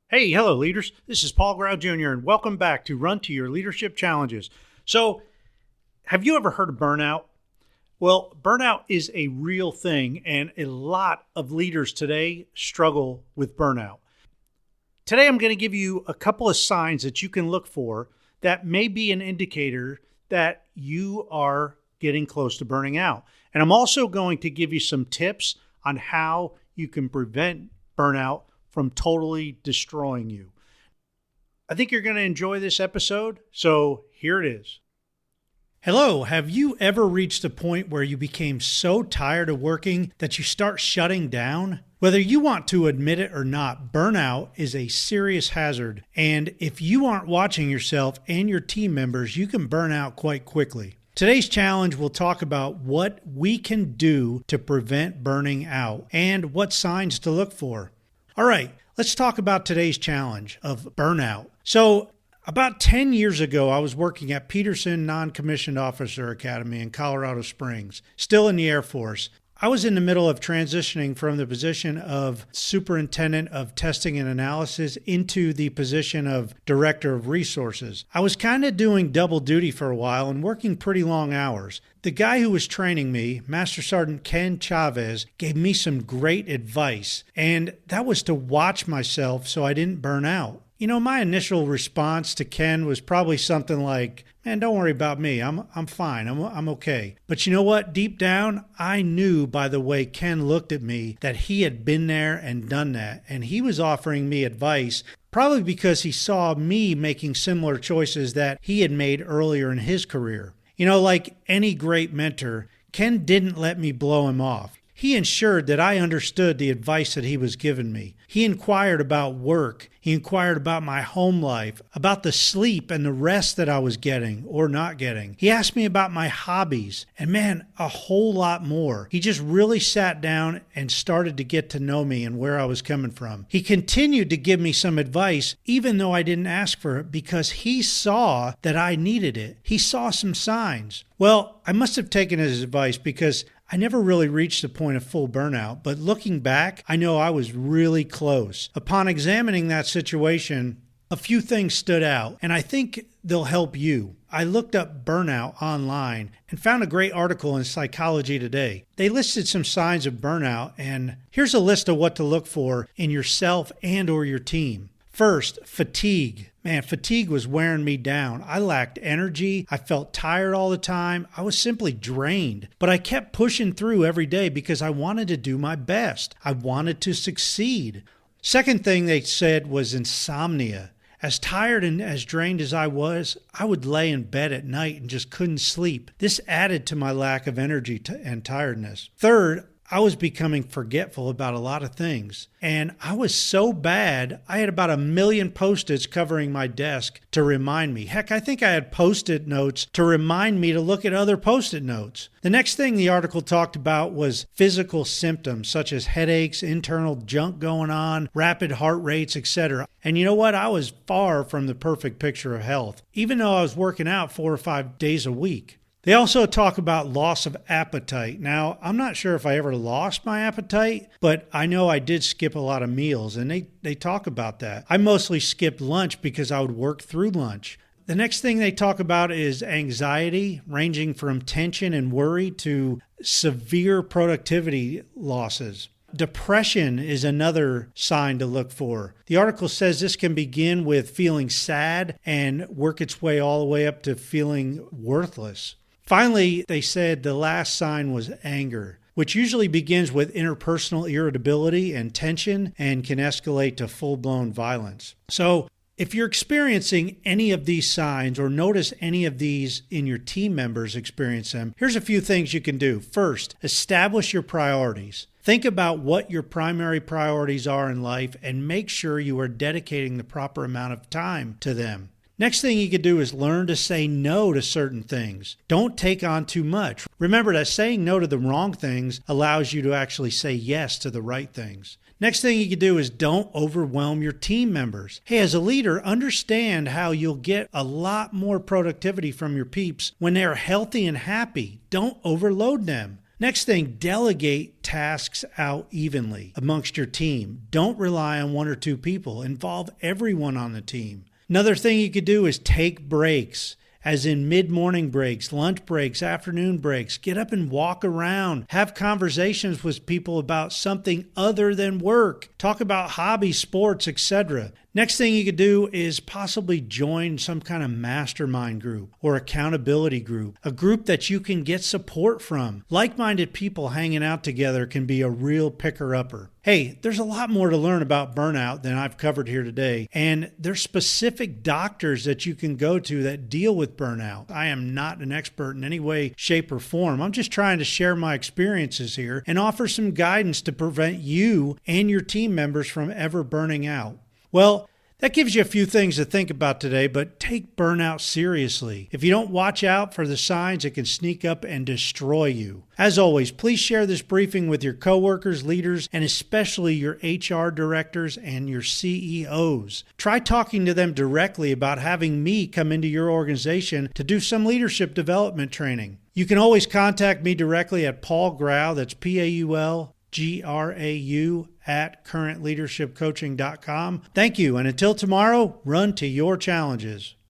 Hey, hello, leaders. This is Paul Grau Jr., and welcome back to Run to Your Leadership Challenges. So, have you ever heard of burnout? Well, burnout is a real thing, and a lot of leaders today struggle with burnout. Today, I'm going to give you a couple of signs that you can look for that may be an indicator that you are getting close to burning out. And I'm also going to give you some tips on how you can prevent burnout from totally destroying you. I think you're going to enjoy this episode, so here it is. Hello, have you ever reached a point where you became so tired of working that you start shutting down? Whether you want to admit it or not, burnout is a serious hazard, and if you aren't watching yourself and your team members, you can burn out quite quickly. Today's challenge will talk about what we can do to prevent burning out and what signs to look for. All right, let's talk about today's challenge of burnout. So, about 10 years ago, I was working at Peterson Non-Commissioned Officer Academy in Colorado Springs, still in the Air Force. I was in the middle of transitioning from the position of Superintendent of Testing and Analysis into the position of Director of Resources. I was kind of doing double duty for a while and working pretty long hours. The guy who was training me, Master Sergeant Ken Chavez, gave me some great advice, and that was to watch myself so I didn't burn out. You know, my initial response to Ken was probably something like, man, don't worry about me. I'm fine. I'm okay. But you know what? Deep down, I knew by the way Ken looked at me that he had been there and done that. And he was offering me advice, probably because he saw me making similar choices that he had made earlier in his career. You know, like any great mentor, Ken didn't let me blow him off. He ensured that I understood the advice that he was giving me. He inquired about work. He inquired about my home life, about the sleep and the rest that I was getting or not getting. He asked me about my hobbies, and man, a whole lot more. He just really sat down and started to get to know me and where I was coming from. He continued to give me some advice, even though I didn't ask for it, because he saw that I needed it. He saw some signs. Well, I must have taken his advice because I never really reached the point of full burnout, but looking back, I know I was really close. Upon examining that situation, a few things stood out, and I think they'll help you. I looked up burnout online and found a great article in Psychology Today. They listed some signs of burnout, and here's a list of what to look for in yourself and or your team. First, fatigue. Man, fatigue was wearing me down. I lacked energy. I felt tired all the time. I was simply drained. But I kept pushing through every day because I wanted to do my best. I wanted to succeed. Second thing they said was insomnia. As tired and as drained as I was, I would lay in bed at night and just couldn't sleep. This added to my lack of energy and tiredness. Third, I was becoming forgetful about a lot of things. And I was so bad, I had about 1 million Post-its covering my desk to remind me. Heck, I think I had Post-it notes to remind me to look at other Post-it notes. The next thing the article talked about was physical symptoms such as headaches, internal junk going on, rapid heart rates, etc. And you know what? I was far from the perfect picture of health, even though I was working out 4 or 5 days a week. They also talk about loss of appetite. Now, I'm not sure if I ever lost my appetite, but I know I did skip a lot of meals, and they talk about that. I mostly skipped lunch because I would work through lunch. The next thing they talk about is anxiety, ranging from tension and worry to severe productivity losses. Depression is another sign to look for. The article says this can begin with feeling sad and work its way all the way up to feeling worthless. Finally, they said the last sign was anger, which usually begins with interpersonal irritability and tension and can escalate to full-blown violence. So, if you're experiencing any of these signs or notice any of these in your team members experience them, here's a few things you can do. First, establish your priorities. Think about what your primary priorities are in life and make sure you are dedicating the proper amount of time to them. Next thing you could do is learn to say no to certain things. Don't take on too much. Remember that saying no to the wrong things allows you to actually say yes to the right things. Next thing you can do is don't overwhelm your team members. Hey, as a leader, understand how you'll get a lot more productivity from your peeps when they're healthy and happy. Don't overload them. Next thing, delegate tasks out evenly amongst your team. Don't rely on one or two people. Involve everyone on the team. Another thing you could do is take breaks, as in mid-morning breaks, lunch breaks, afternoon breaks. Get up and walk around. Have conversations with people about something other than work. Talk about hobbies, sports, etc. Next thing you could do is possibly join some kind of mastermind group or accountability group, a group that you can get support from. Like-minded people hanging out together can be a real picker-upper. Hey, there's a lot more to learn about burnout than I've covered here today, and there's specific doctors that you can go to that deal with burnout. I am not an expert in any way, shape, or form. I'm just trying to share my experiences here and offer some guidance to prevent you and your team members from ever burning out. Well, that gives you a few things to think about today, but take burnout seriously. If you don't watch out for the signs, it can sneak up and destroy you. As always, please share this briefing with your coworkers, leaders, and especially your HR directors and your CEOs. Try talking to them directly about having me come into your organization to do some leadership development training. You can always contact me directly at Paul Grau, that's PaulGrau, at currentleadershipcoaching.com. Thank you, and until tomorrow, run to your challenges.